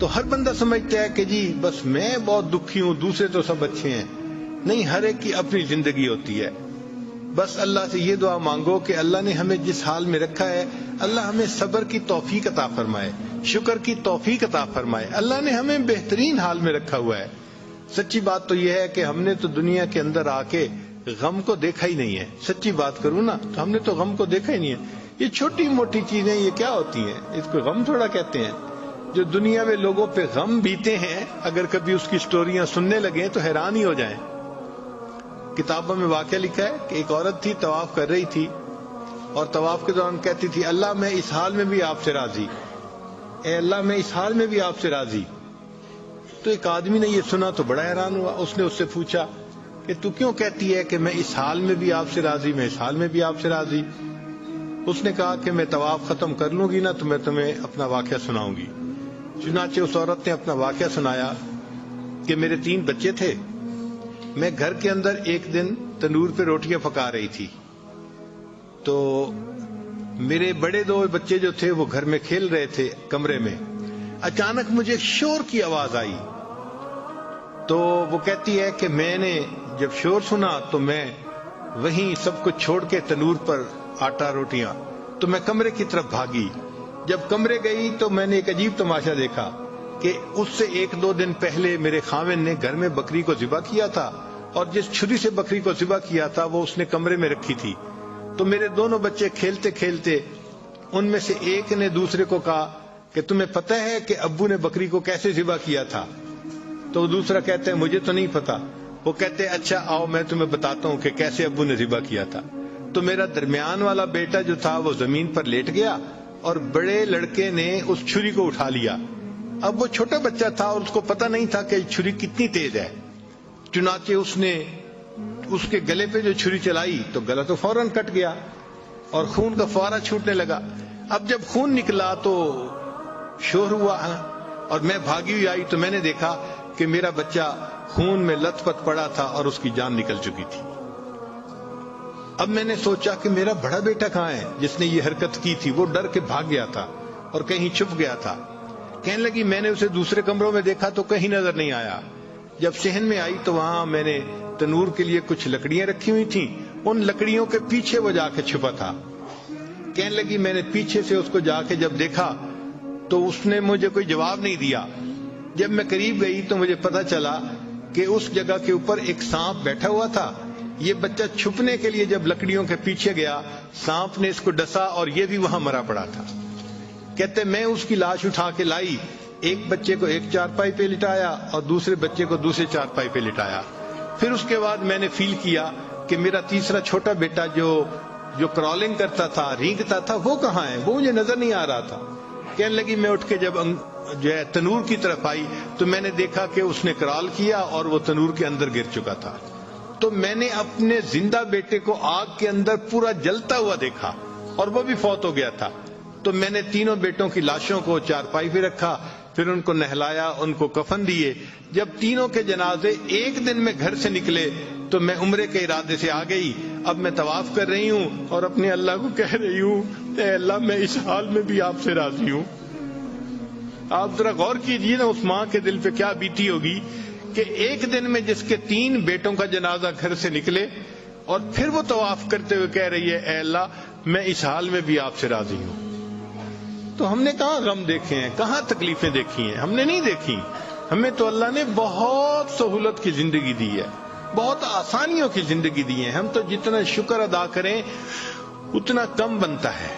تو ہر بندہ سمجھتا ہے کہ جی بس میں بہت دکھی ہوں، دوسرے تو سب اچھے ہیں. نہیں، ہر ایک کی اپنی زندگی ہوتی ہے. بس اللہ سے یہ دعا مانگو کہ اللہ نے ہمیں جس حال میں رکھا ہے، اللہ ہمیں صبر کی توفیق عطا فرمائے، شکر کی توفیق عطا فرمائے. اللہ نے ہمیں بہترین حال میں رکھا ہوا ہے. سچی بات تو یہ ہے کہ ہم نے تو دنیا کے اندر آ کے غم کو دیکھا ہی نہیں ہے. سچی بات کروں نا تو ہم نے تو غم کو دیکھا ہی نہیں ہے. یہ چھوٹی موٹی چیزیں یہ کیا ہوتی ہیں، اس کو غم تھوڑا کہتے ہیں. جو دنیا میں لوگوں پہ غم بیتے ہیں، اگر کبھی اس کی سٹوریاں سننے لگیں تو حیران ہی ہو جائیں. کتابوں میں واقعہ لکھا ہے کہ ایک عورت تھی، طواف کر رہی تھی اور طواف کے دوران کہتی تھی اللہ میں اس حال میں بھی آپ سے راضی، اے اللہ میں اس حال میں بھی آپ سے راضی. تو ایک آدمی نے یہ سنا تو بڑا حیران ہوا. اس نے اس سے پوچھا کہ تو کیوں کہتی ہے کہ میں اس حال میں بھی آپ سے راضی، میں اس حال میں بھی آپ سے راضی؟ اس نے کہا کہ میں طواف ختم کر لوں گی نا تو میں تمہیں اپنا واقعہ سناؤں گی. چنانچہ اس عورت نے اپنا واقعہ سنایا کہ میرے 3 بچے تھے. میں گھر کے اندر ایک دن تندور پہ روٹیاں پکا رہی تھی تو میرے بڑے 2 بچے جو تھے وہ گھر میں کھیل رہے تھے کمرے میں. اچانک مجھے شور کی آواز آئی تو وہ کہتی ہے کہ میں نے جب شور سنا تو میں وہیں سب کچھ چھوڑ کے تندور پر آٹا روٹیاں تو میں کمرے کی طرف بھاگی. جب کمرے گئی تو میں نے ایک عجیب تماشا دیکھا کہ اس سے 1-2 دن پہلے میرے خاوند نے گھر میں بکری کو ذبح کیا تھا اور جس چھری سے بکری کو ذبح کیا تھا وہ اس نے کمرے میں رکھی تھی. تو میرے دونوں بچے کھیلتے کھیلتے ان میں سے ایک نے دوسرے کو کہا کہ تمہیں پتہ ہے کہ ابو نے بکری کو کیسے ذبح کیا تھا؟ تو دوسرا کہتا ہے مجھے تو نہیں پتا. وہ کہتے ہیں اچھا آؤ میں تمہیں بتاتا ہوں کہ کیسے ابو نے ذبح کیا تھا. تو میرا درمیان والا بیٹا جو تھا وہ زمین پر لیٹ گیا اور بڑے لڑکے نے اس چھری کو اٹھا لیا. اب وہ چھوٹا بچہ تھا اور اس کو پتہ نہیں تھا کہ چھری کتنی تیز ہے. چنانچہ اس نے اس کے گلے پہ جو چھری چلائی تو گلا تو فوراً کٹ گیا اور خون کا فوارہ چھوٹنے لگا. اب جب خون نکلا تو شور ہوا اور میں بھاگی ہوئی آئی تو میں نے دیکھا کہ میرا بچہ خون میں لت پت پڑا تھا اور اس کی جان نکل چکی تھی. اب میں نے سوچا کہ میرا بڑا بیٹا کہاں ہے جس نے یہ حرکت کی تھی؟ وہ ڈر کے بھاگ گیا تھا اور کہیں چھپ گیا تھا. کہنے لگی میں نے اسے دوسرے کمروں میں دیکھا تو کہیں نظر نہیں آیا. جب صحن میں آئی تو وہاں میں نے تنور کے لیے کچھ لکڑیاں رکھی ہوئی تھیں، ان لکڑیوں کے پیچھے وہ جا کے چھپا تھا. کہنے لگی میں نے پیچھے سے اس کو جا کے جب دیکھا تو اس نے مجھے کوئی جواب نہیں دیا. جب میں قریب گئی تو مجھے پتا چلا کہ اس جگہ کے اوپر ایک سانپ بیٹھا ہوا تھا. یہ بچہ چھپنے کے لیے جب لکڑیوں کے پیچھے گیا سانپ نے اس کو ڈسا اور یہ بھی وہاں مرا پڑا تھا. کہتے میں اس کی لاش اٹھا کے لائی، ایک بچے کو ایک چارپائی پہ لٹایا اور دوسرے بچے کو دوسرے چارپائی پہ لٹایا. پھر اس کے بعد میں نے فیل کیا کہ میرا تیسرا چھوٹا بیٹا جو کرالنگ کرتا تھا، رینگتا تھا، وہ کہاں ہے؟ وہ مجھے نظر نہیں آ رہا تھا. کہنے لگی میں اٹھ کے جب جو ہے تنور کی طرف آئی تو میں نے دیکھا کہ اس نے کرال کیا اور وہ تنور کے اندر گر چکا تھا. تو میں نے اپنے زندہ بیٹے کو آگ کے اندر پورا جلتا ہوا دیکھا اور وہ بھی فوت ہو گیا تھا. تو میں نے تینوں بیٹوں کی لاشوں کو چارپائی پہ رکھا، پھر ان کو نہلایا، ان کو کفن دیے. جب تینوں کے جنازے ایک دن میں گھر سے نکلے تو میں عمرے کے ارادے سے آ گئی. اب میں طواف کر رہی ہوں اور اپنے اللہ کو کہہ رہی ہوں اے اللہ میں اس حال میں بھی آپ سے راضی ہوں. آپ ذرا غور کیجئے نا اس ماں کے دل پہ کیا بیتی ہوگی کہ ایک دن میں جس کے 3 بیٹوں کا جنازہ گھر سے نکلے اور پھر وہ طواف کرتے ہوئے کہہ رہی ہے اے اللہ میں اس حال میں بھی آپ سے راضی ہوں. تو ہم نے کہاں غم دیکھے ہیں، کہاں تکلیفیں دیکھی ہیں؟ ہم نے نہیں دیکھی. ہمیں تو اللہ نے بہت سہولت کی زندگی دی ہے، بہت آسانیوں کی زندگی دی ہے. ہم تو جتنا شکر ادا کریں اتنا کم بنتا ہے.